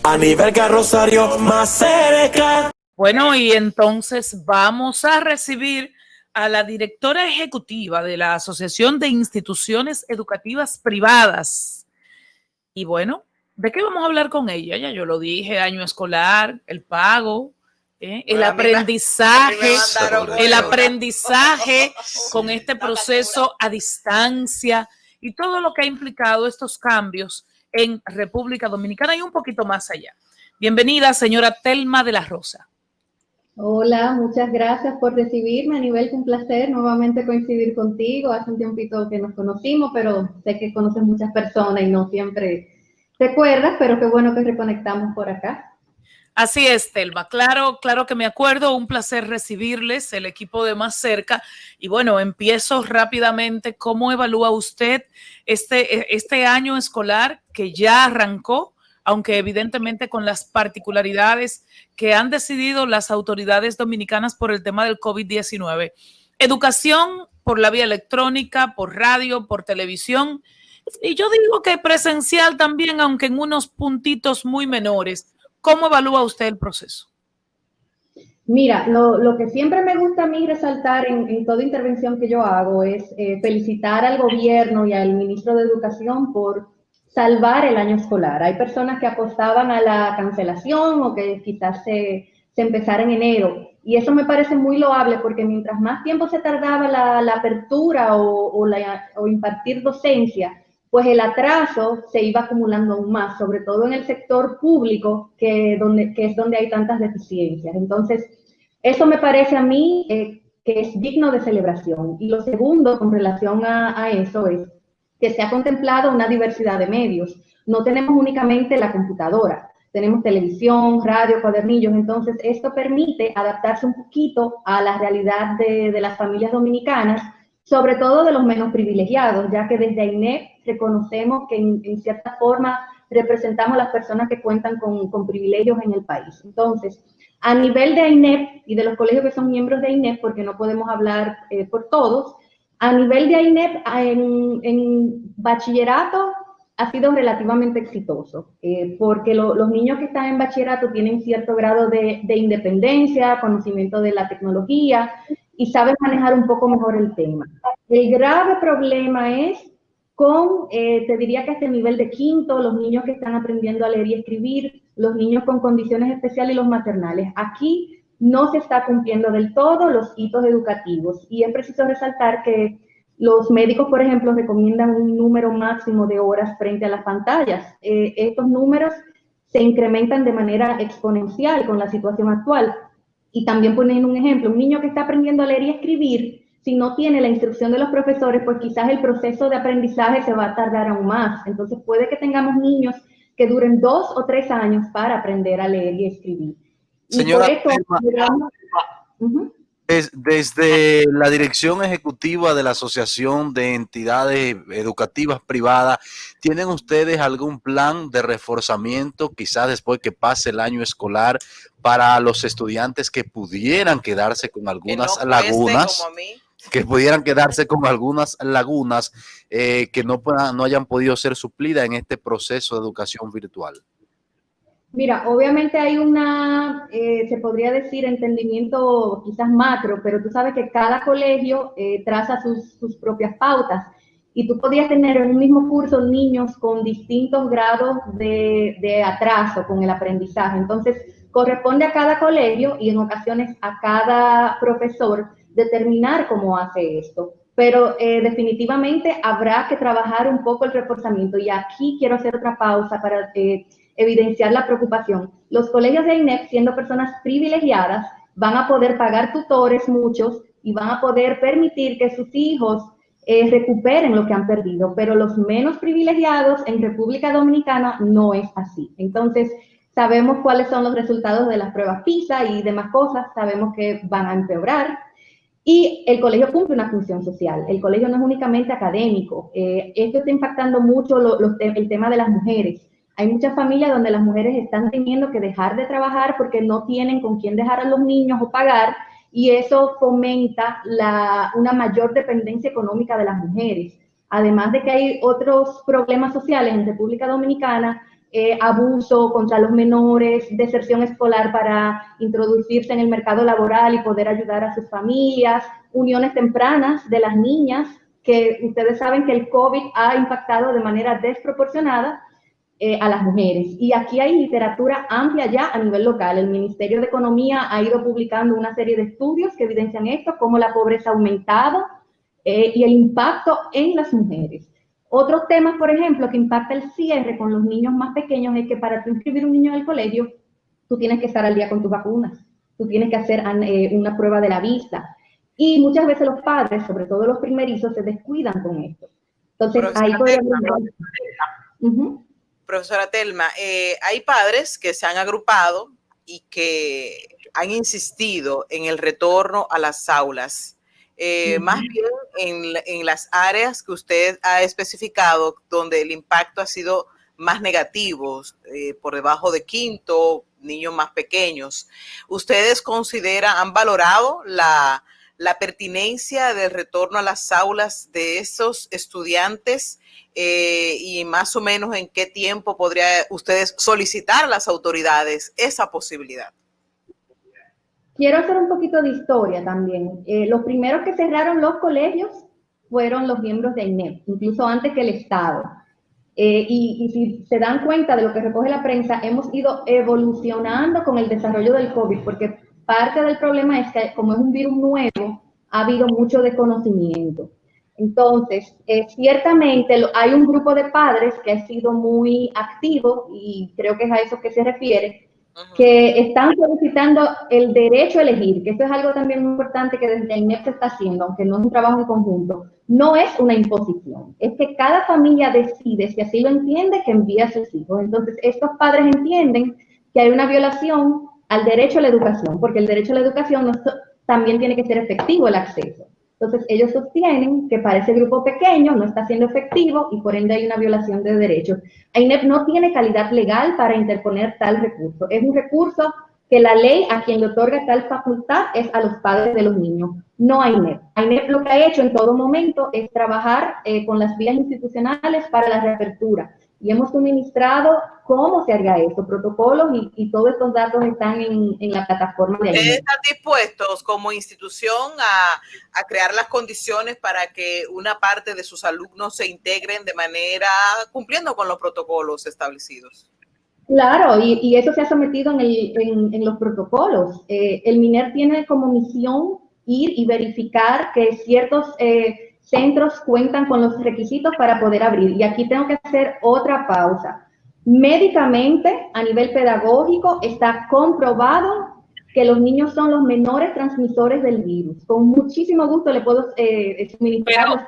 A nivel Rosario más cerca. Bueno, y entonces vamos a recibir a la directora ejecutiva de la Asociación de Instituciones Educativas Privadas. Y bueno, ¿de qué vamos a hablar con ella? Ya yo lo dije, año escolar, el pago, el aprendizaje con este proceso a distancia y todo lo que ha implicado estos cambios en República Dominicana y un poquito más allá. Bienvenida, señora Telma de la Rosa. Hola, muchas gracias por recibirme. Anibel, un placer nuevamente coincidir contigo. Hace un tiempito que nos conocimos, pero sé que conoces muchas personas y no siempre te acuerdas, pero qué bueno que reconectamos por acá. Así es, Telma. Claro que me acuerdo. Un placer recibirles, el equipo de Más Cerca. Y bueno, empiezo rápidamente. ¿Cómo evalúa usted este año escolar que ya arrancó, aunque evidentemente con las particularidades que han decidido las autoridades dominicanas por el tema del COVID-19? Educación por la vía electrónica, por radio, por televisión. Y yo digo que presencial también, aunque en unos puntitos muy menores. ¿Cómo evalúa usted el proceso? Mira, lo que siempre me gusta a mí resaltar en toda intervención que yo hago es felicitar al gobierno y al ministro de Educación por salvar el año escolar. Hay personas que apostaban a la cancelación o que quizás se empezara en enero. Y eso me parece muy loable porque mientras más tiempo se tardaba la apertura o impartir docencia, pues el atraso se iba acumulando aún más, sobre todo en el sector público, que es donde hay tantas deficiencias. Entonces, eso me parece a mí que es digno de celebración. Y lo segundo, con relación a eso, es que se ha contemplado una diversidad de medios. No tenemos únicamente la computadora, tenemos televisión, radio, cuadernillos. Entonces, esto permite adaptarse un poquito a la realidad de las familias dominicanas, sobre todo de los menos privilegiados, ya que desde AINEP reconocemos que en cierta forma representamos a las personas que cuentan con privilegios en el país. Entonces, a nivel de AINEP y de los colegios que son miembros de AINEP, porque no podemos hablar por todos, a nivel de AINEP en bachillerato ha sido relativamente exitoso, porque los niños que están en bachillerato tienen cierto grado de independencia, conocimiento de la tecnología, y saben manejar un poco mejor el tema. El grave problema es con, te diría que hasta el nivel de quinto, los niños que están aprendiendo a leer y escribir, los niños con condiciones especiales y los maternales. Aquí no se está cumpliendo del todo los hitos educativos y es preciso resaltar que los médicos, por ejemplo, recomiendan un número máximo de horas frente a las pantallas. Estos números se incrementan de manera exponencial con la situación actual. Y también ponen un ejemplo, un niño que está aprendiendo a leer y escribir, si no tiene la instrucción de los profesores, pues quizás el proceso de aprendizaje se va a tardar aún más. Entonces puede que tengamos niños que duren 2 o 3 años para aprender a leer y escribir. Señora, y por eso, desde la dirección ejecutiva de la Asociación de Entidades Educativas Privadas, ¿tienen ustedes algún plan de reforzamiento, quizás después que pase el año escolar, para los estudiantes que pudieran quedarse con algunas lagunas? Que pudieran quedarse con algunas lagunas que no hayan podido ser suplidas en este proceso de educación virtual. Mira, obviamente hay se podría decir, entendimiento quizás macro, pero tú sabes que cada colegio traza sus propias pautas y tú podías tener en un mismo curso niños con distintos grados de atraso con el aprendizaje. Entonces, corresponde a cada colegio y en ocasiones a cada profesor determinar cómo hace esto. Pero definitivamente habrá que trabajar un poco el reforzamiento y aquí quiero hacer otra pausa para evidenciar la preocupación. Los colegios de AINEP, siendo personas privilegiadas, van a poder pagar tutores muchos y van a poder permitir que sus hijos recuperen lo que han perdido, pero los menos privilegiados en República Dominicana no es así. Entonces, sabemos cuáles son los resultados de las pruebas PISA y demás cosas, sabemos que van a empeorar. Y el colegio cumple una función social. El colegio no es únicamente académico. Esto está impactando mucho el tema de las mujeres. Hay muchas familias donde las mujeres están teniendo que dejar de trabajar porque no tienen con quién dejar a los niños o pagar, y eso fomenta una mayor dependencia económica de las mujeres. Además de que hay otros problemas sociales en República Dominicana, abuso contra los menores, deserción escolar para introducirse en el mercado laboral y poder ayudar a sus familias, uniones tempranas de las niñas, que ustedes saben que el COVID ha impactado de manera desproporcionada a las mujeres. Y aquí hay literatura amplia ya a nivel local. El Ministerio de Economía ha ido publicando una serie de estudios que evidencian esto, cómo la pobreza ha aumentado y el impacto en las mujeres. Otros temas, por ejemplo, que impacta el cierre con los niños más pequeños es que para tú inscribir un niño en el colegio, tú tienes que estar al día con tus vacunas, tú tienes que hacer una prueba de la vista. Y muchas veces los padres, sobre todo los primerizos, se descuidan con esto. Entonces, ahí podemos... Profesora Telma, hay padres que se han agrupado y que han insistido en el retorno a las aulas, más bien en las áreas que usted ha especificado, donde el impacto ha sido más negativo, por debajo de quinto, niños más pequeños. ¿Ustedes han valorado la pertinencia del retorno a las aulas de esos estudiantes y más o menos en qué tiempo podría ustedes solicitar a las autoridades esa posibilidad? Quiero hacer un poquito de historia también. Los primeros que cerraron los colegios fueron los miembros de INEP, incluso antes que el Estado. Y si se dan cuenta de lo que recoge la prensa, hemos ido evolucionando con el desarrollo del COVID, porque parte del problema es que como es un virus nuevo, ha habido mucho desconocimiento. Entonces, ciertamente hay un grupo de padres que ha sido muy activo, y creo que es a eso que se refiere, que están solicitando el derecho a elegir, que esto es algo también muy importante que desde INEP se está haciendo, aunque no es un trabajo en conjunto. No es una imposición, es que cada familia decide, si así lo entiende, que envíe a sus hijos. Entonces, estos padres entienden que hay una violación al derecho a la educación, porque el derecho a la educación también tiene que ser efectivo el acceso. Entonces, ellos sostienen que para ese grupo pequeño no está siendo efectivo y por ende hay una violación de derechos. INEP no tiene calidad legal para interponer tal recurso. Es un recurso que la ley a quien le otorga tal facultad es a los padres de los niños, no a INEP. INEP lo que ha hecho en todo momento es trabajar con las vías institucionales para la reapertura. Y hemos suministrado cómo se haría eso, protocolos y todos estos datos están en la plataforma de INEP. ¿Ustedes están dispuestos como institución a crear las condiciones para que una parte de sus alumnos se integren de manera cumpliendo con los protocolos establecidos? Claro, y eso se ha sometido en los protocolos. El MINER tiene como misión ir y verificar que ciertos centros cuentan con los requisitos para poder abrir. Y aquí tengo que hacer otra pausa. Médicamente, a nivel pedagógico, está comprobado que los niños son los menores transmisores del virus. Con muchísimo gusto le puedo suministrar.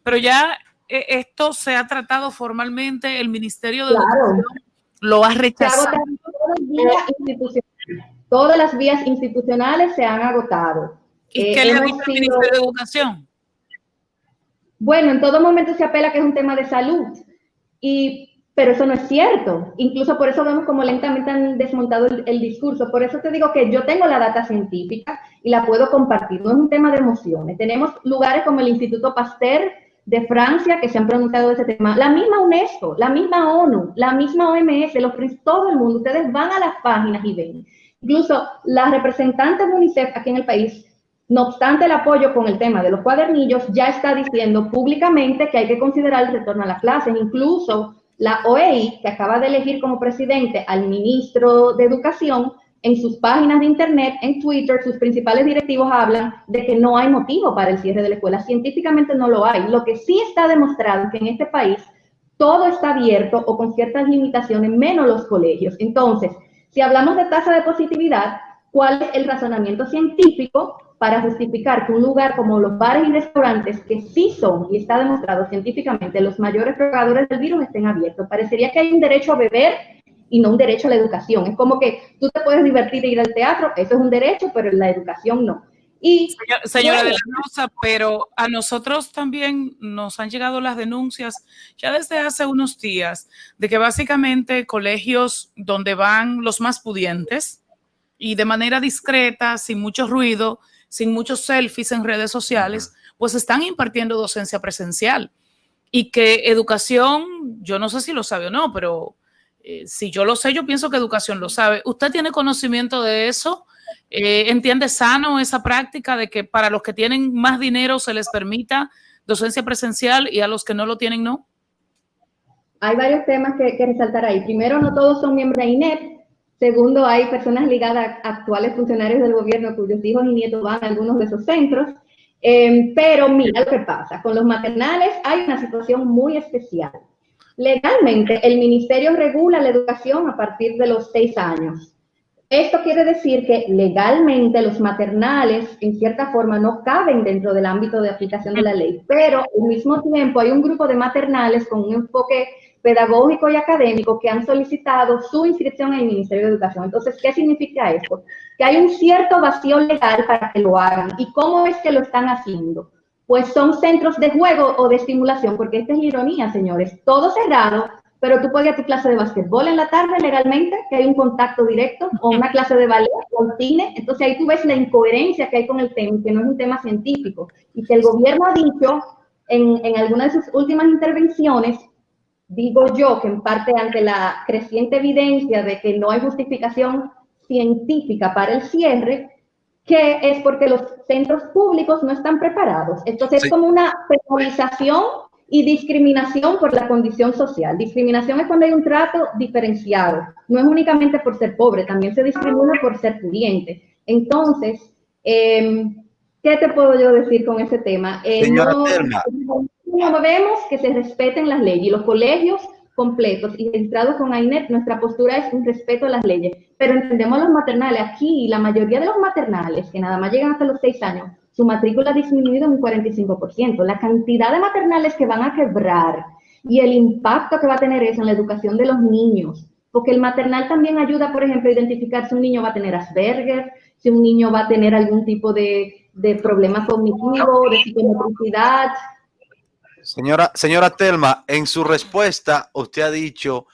Pero ya esto se ha tratado formalmente, el Ministerio de Educación lo ha rechazado. Todas las vías institucionales se han agotado. ¿Y qué le ha dicho el Ministerio de Educación? Bueno, en todo momento se apela que es un tema de salud, pero eso no es cierto. Incluso por eso vemos como lentamente han desmontado el discurso. Por eso te digo que yo tengo la data científica y la puedo compartir. No es un tema de emociones. Tenemos lugares como el Instituto Pasteur de Francia que se han pronunciado de ese tema. La misma UNESCO, la misma ONU, la misma OMS, todo el mundo. Ustedes van a las páginas y ven. Incluso la representante de UNICEF aquí en el país, no obstante el apoyo con el tema de los cuadernillos, ya está diciendo públicamente que hay que considerar el retorno a las clases. Incluso la OEI, que acaba de elegir como presidente al ministro de Educación, en sus páginas de internet, en Twitter, sus principales directivos hablan de que no hay motivo para el cierre de la escuela. Científicamente no lo hay. Lo que sí está demostrado es que en este país todo está abierto o con ciertas limitaciones, menos los colegios. Entonces, si hablamos de tasa de positividad, ¿cuál es el razonamiento científico para justificar que un lugar como los bares y restaurantes, que sí son, y está demostrado científicamente, los mayores propagadores del virus, estén abiertos? Parecería que hay un derecho a beber y no un derecho a la educación. Es como que tú te puedes divertir e ir al teatro, eso es un derecho, pero la educación no. Y señora de la Rosa, pero a nosotros también nos han llegado las denuncias ya desde hace unos días de que básicamente colegios donde van los más pudientes y de manera discreta, sin mucho ruido, sin muchos selfies en redes sociales, pues están impartiendo docencia presencial. y que educación, yo no sé si lo sabe o no, pero si yo lo sé, yo pienso que educación lo sabe. ¿Usted tiene conocimiento de eso? ¿Entiende sano esa práctica de que para los que tienen más dinero se les permita docencia presencial y a los que no lo tienen no? Hay varios temas que resaltar ahí. Primero, no todos son miembros de INEP. Segundo, hay personas ligadas a actuales funcionarios del gobierno cuyos hijos y nietos van a algunos de esos centros. Pero mira lo que pasa. Con los maternales hay una situación muy especial. Legalmente, el ministerio regula la educación a partir de los 6 años. Esto quiere decir que legalmente los maternales, en cierta forma, no caben dentro del ámbito de aplicación de la ley, pero al mismo tiempo hay un grupo de maternales con un enfoque pedagógico y académico que han solicitado su inscripción en el Ministerio de Educación. Entonces, ¿qué significa esto? Que hay un cierto vacío legal para que lo hagan. ¿Y cómo es que lo están haciendo? Pues son centros de juego o de estimulación, porque esta es la ironía, señores, todo cerrado, pero tú puedes ir a tu clase de básquetbol en la tarde legalmente, que hay un contacto directo, o una clase de ballet o un cine. Entonces ahí tú ves la incoherencia que hay con el tema, que no es un tema científico, y que el gobierno ha dicho en algunas de sus últimas intervenciones, digo yo, que en parte ante la creciente evidencia de que no hay justificación científica para el cierre, que es porque los centros públicos no están preparados. Entonces es como una penalización y discriminación por la condición social. Discriminación es cuando hay un trato diferenciado. No es únicamente por ser pobre, también se discrimina por ser pudiente. Entonces, ¿qué te puedo yo decir con ese tema? Señora Telma. No vemos que se respeten las leyes y los colegios completos y registrados con AINEP, nuestra postura es un respeto a las leyes, pero entendemos los maternales. Aquí, la mayoría de los maternales, que nada más llegan hasta los 6 años, su matrícula ha disminuido en un 45%. La cantidad de maternales que van a quebrar y el impacto que va a tener eso en la educación de los niños, porque el maternal también ayuda, por ejemplo, a identificar si un niño va a tener Asperger, si un niño va a tener algún tipo de problema cognitivo, de psicomotricidad. Señora Telma, en su respuesta usted ha dicho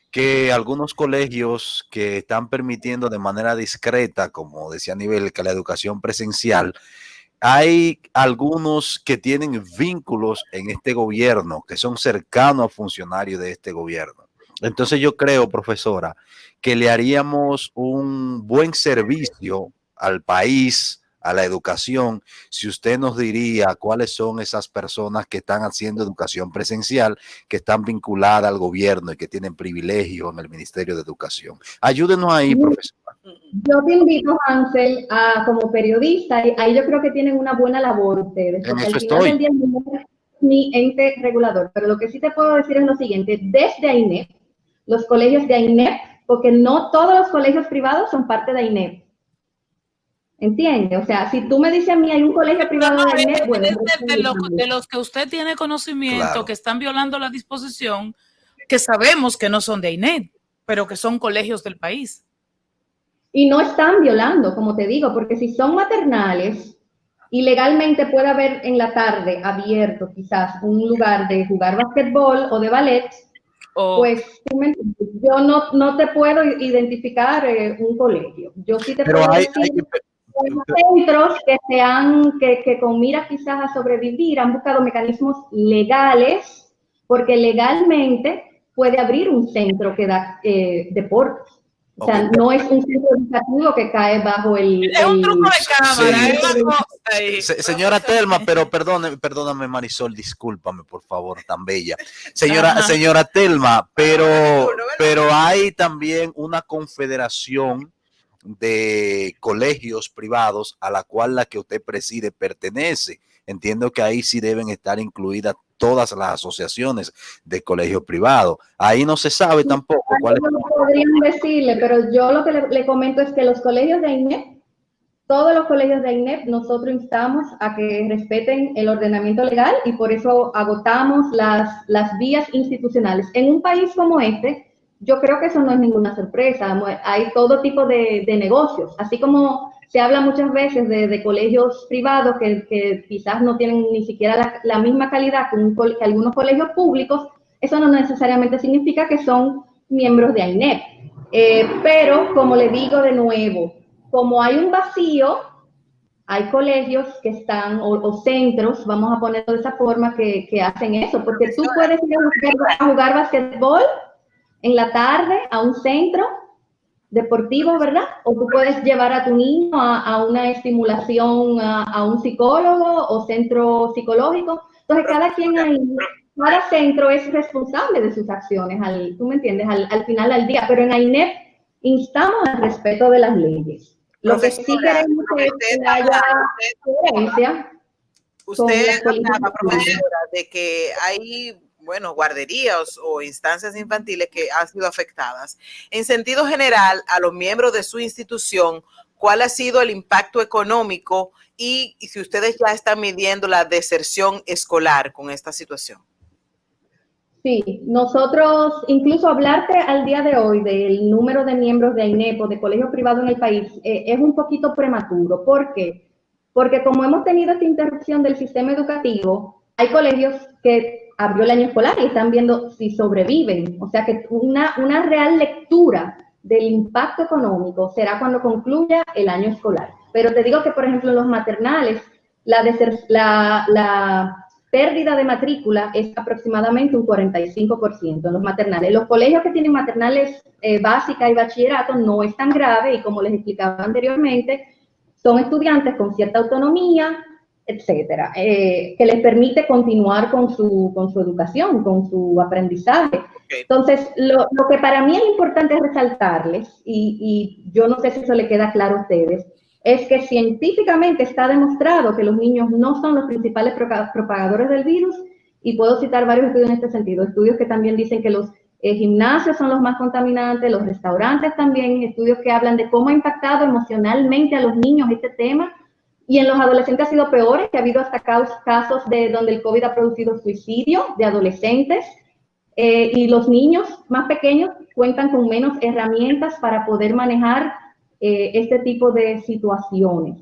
que algunos colegios que están permitiendo de manera discreta, como decía Nivel, que la educación presencial, hay algunos que tienen vínculos en este gobierno, que son cercanos a funcionarios de este gobierno. Entonces yo creo, profesora, que le haríamos un buen servicio al país, a la educación, si usted nos diría cuáles son esas personas que están haciendo educación presencial, que están vinculadas al gobierno y que tienen privilegio en el Ministerio de Educación. Ayúdenos ahí, profesora. Yo te invito, Hansel, como periodista, ahí yo creo que tienen una buena labor ustedes. En eso al final del día no es mi ente regulador, pero lo que sí te puedo decir es lo siguiente: desde AINEP, los colegios de AINEP, porque no todos los colegios privados son parte de AINEP. ¿Entiende? O sea, si tú me dices a mí hay un colegio privado de AINEP, bueno, de los que usted tiene conocimiento, claro, que están violando la disposición, que sabemos que no son de AINEP, pero que son colegios del país. Y no están violando, como te digo, porque si son maternales, ilegalmente puede haber en la tarde abierto quizás un lugar de jugar basquetbol o de ballet, pues yo no te puedo identificar un colegio. Yo sí te puedo decir centros que con miras quizás a sobrevivir han buscado mecanismos legales, porque legalmente puede abrir un centro que da deportes. O sea, no es un centro educativo que cae bajo el... Es un truco de cámara. Señora Telma, pero perdóname Marisol, discúlpame por favor, tan bella. Señora Telma, pero hay también una confederación de colegios privados a la cual la que usted preside pertenece. Entiendo que ahí sí deben estar incluidas todas las asociaciones de colegios privados. Ahí no se sabe tampoco cuál es. No podrían decirle, pero yo lo que le comento es que los colegios de AINEP, todos los colegios de AINEP, nosotros instamos a que respeten el ordenamiento legal y por eso agotamos las vías institucionales. En un país como este, yo creo que eso no es ninguna sorpresa. Hay todo tipo de negocios, así como se habla muchas veces de colegios privados que quizás no tienen ni siquiera la misma calidad que algunos colegios públicos. Eso no necesariamente significa que son miembros de AINEP. Pero, como le digo de nuevo, como hay un vacío, hay colegios que están, o centros, vamos a ponerlo de esa forma, que hacen eso, porque tú puedes ir a jugar basquetbol en la tarde a un centro deportivo, ¿verdad? O tú puedes llevar a tu niño a una estimulación a un psicólogo o centro psicológico. Entonces, cada centro es responsable de sus acciones, ¿tú me entiendes? Al final del día. Pero en AINEP instamos al respeto de las leyes. Lo que sí queremos es que haya coherencia. Usted hablaba, profesora, de que hay, bueno, guarderías o instancias infantiles que han sido afectadas. En sentido general, a los miembros de su institución, ¿cuál ha sido el impacto económico y si ustedes ya están midiendo la deserción escolar con esta situación? Sí, nosotros, incluso hablarte al día de hoy del número de miembros de AINEP o de colegios privados en el país es un poquito prematuro. ¿Por qué? Porque como hemos tenido esta interrupción del sistema educativo, hay colegios que abrió el año escolar y están viendo si sobreviven. O sea que una real lectura del impacto económico será cuando concluya el año escolar. Pero te digo que, por ejemplo, en los maternales, la pérdida de matrícula es aproximadamente un 45% en los maternales. Los colegios que tienen maternales básica y bachillerato no es tan grave y, como les explicaba anteriormente, son estudiantes con cierta autonomía, etcétera, que les permite continuar con su educación, con su aprendizaje. Entonces, lo que para mí es importante resaltarles, y yo no sé si eso le queda claro a ustedes, es que científicamente está demostrado que los niños no son los principales propagadores del virus, y puedo citar varios estudios en este sentido, estudios que también dicen que los gimnasios son los más contaminantes, los restaurantes también, estudios que hablan de cómo ha impactado emocionalmente a los niños este tema, y en los adolescentes ha sido peor, que ha habido hasta casos de donde el COVID ha producido suicidio de adolescentes, y los niños más pequeños cuentan con menos herramientas para poder manejar este tipo de situaciones.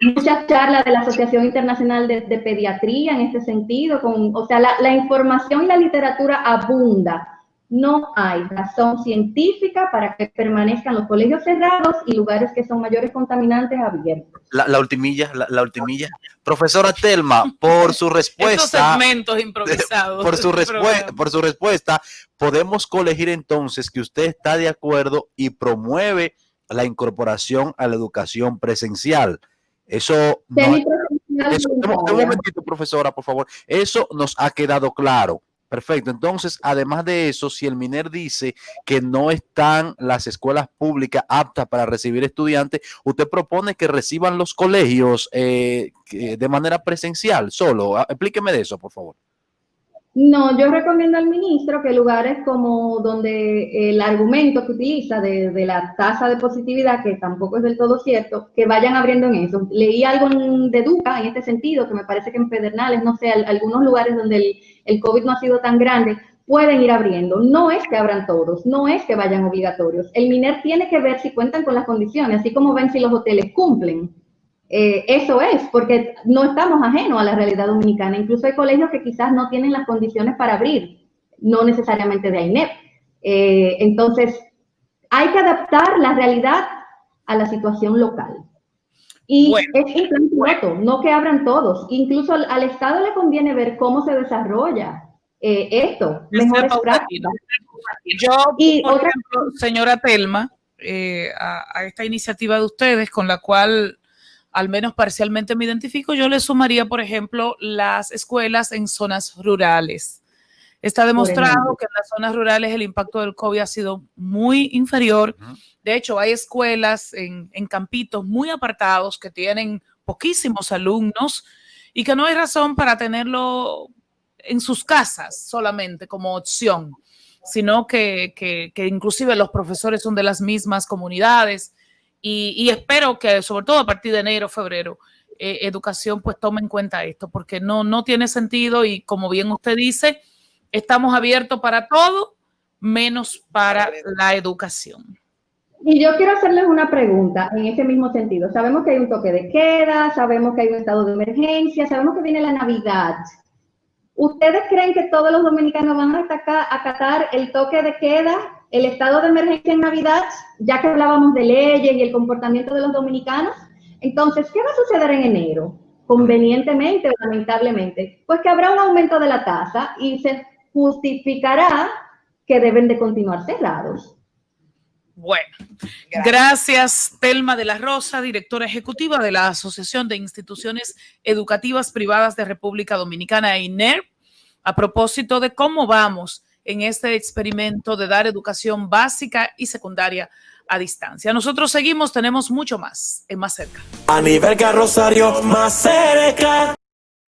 Muchas charlas de la Asociación Internacional de Pediatría en este sentido, o sea, la información y la literatura abunda. No hay razón científica para que permanezcan los colegios cerrados y lugares que son mayores contaminantes abiertos. La ultimilla. Profesora Telma, por su respuesta. Estos segmentos improvisados. Por su respuesta, podemos colegir entonces que usted está de acuerdo y promueve la incorporación a la educación presencial. Eso no. Un momentito, profesora, por favor. Eso nos ha quedado claro. Perfecto. Entonces, además de eso, si el MINER dice que no están las escuelas públicas aptas para recibir estudiantes, usted propone que reciban los colegios de manera presencial solo. Explíqueme de eso, por favor. No, yo recomiendo al ministro que lugares como donde el argumento que utiliza de la tasa de positividad, que tampoco es del todo cierto, que vayan abriendo en eso. Leí algo de Educa en este sentido, que me parece que en Pedernales, no sé, algunos lugares donde el COVID no ha sido tan grande, pueden ir abriendo. No es que abran todos, no es que vayan obligatorios. El MINER tiene que ver si cuentan con las condiciones, así como ven si los hoteles cumplen. Eso es, porque no estamos ajenos a la realidad dominicana. Incluso hay colegios que quizás no tienen las condiciones para abrir, no necesariamente de AINEP. Entonces, hay que adaptar la realidad a la situación local. Y es un plan piloto, no que abran todos. Incluso al Estado le conviene ver cómo se desarrolla esto, mejores prácticas. Yo, por ejemplo, señora Telma, a esta iniciativa de ustedes, con la cual al menos parcialmente me identifico, yo le sumaría, por ejemplo, las escuelas en zonas rurales. Está demostrado que en las zonas rurales el impacto del COVID ha sido muy inferior. De hecho, hay escuelas en campitos muy apartados que tienen poquísimos alumnos y que no hay razón para tenerlo en sus casas solamente como opción, sino que inclusive los profesores son de las mismas comunidades. Y espero que, sobre todo a partir de enero, febrero, educación pues tome en cuenta esto, porque no tiene sentido y, como bien usted dice, estamos abiertos para todo, menos para la educación. Y yo quiero hacerles una pregunta en ese mismo sentido. Sabemos que hay un toque de queda, sabemos que hay un estado de emergencia, sabemos que viene la Navidad. ¿Ustedes creen que todos los dominicanos van a acatar el toque de queda, el estado de emergencia en Navidad, ya que hablábamos de leyes y el comportamiento de los dominicanos? Entonces, ¿qué va a suceder en enero? Convenientemente o lamentablemente, pues que habrá un aumento de la tasa y se justificará que deben de continuar cerrados. Bueno, gracias Telma de la Rosa, directora ejecutiva de la Asociación de Instituciones Educativas Privadas de República Dominicana, INER, a propósito de cómo vamos en este experimento de dar educación básica y secundaria a distancia. Nosotros seguimos, tenemos mucho más en Más Cerca. A nivel Rosario, más cerca.